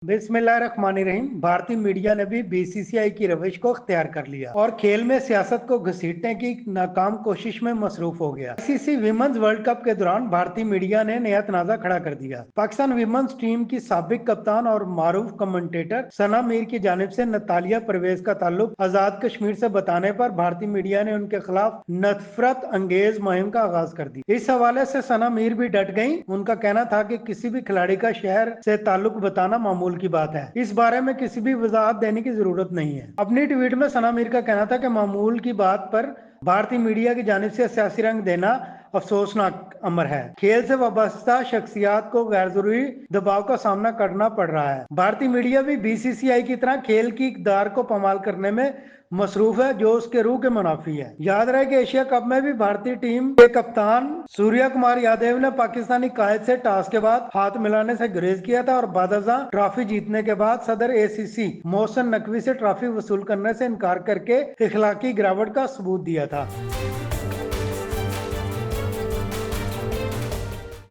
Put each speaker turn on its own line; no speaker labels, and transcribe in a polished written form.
बिस्मिल्लाहिर्रहमानिर्रहीम। भारतीय मीडिया ने भी बीसीसीआई की रविश को अख्तियार कर लिया और खेल में सियासत को घसीटने की नाकाम कोशिश में मसरूफ हो गया। आईसीसी विमेंस वर्ल्ड कप के दौरान भारतीय मीडिया ने नया तनाजा खड़ा कर दिया। पाकिस्तान विमेंस टीम की साबिक कप्तान और मारूफ कमेंटेटर सना मीर की जानिब से नतालिया परवेज का ताल्लुक आजाद कश्मीर से बताने पर भारतीय मीडिया ने उनके खिलाफ नफरत अंगेज मुहिम का आगाज कर दी। इस हवाले से सना मीर भी डट गईं। उनका कहना था कि किसी भी खिलाड़ी का शहर से ताल्लुक बताना मामूल की बात है, इस बारे में किसी भी वजाहत देने की जरूरत नहीं है। अपनी ट्वीट में सना मीर का कहना था कि मामूल की बात पर भारतीय मीडिया की जानिब से सियासी रंग देना अफसोसनाक अमर है। खेल से वाबस्ता शख्सियात को गैर जरूरी दबाव का सामना करना पड़ रहा है। भारतीय मीडिया भी बीसीसीआई की तरह खेल की इक़्तिदार को पामाल करने में मसरूफ है, जो उसके रूह के मुनाफी है। याद रहे कि एशिया कप में भी भारतीय टीम के कप्तान सूर्या कुमार यादव ने पाकिस्तानी कायद से टॉस के बाद हाथ मिलाने से गुरेज किया था और बादशाह ट्रॉफी जीतने के बाद सदर एसीसी मोहसिन नकवी से ट्रॉफी वसूल करने से इनकार करके इखलाकी गिरावट का सबूत दिया था।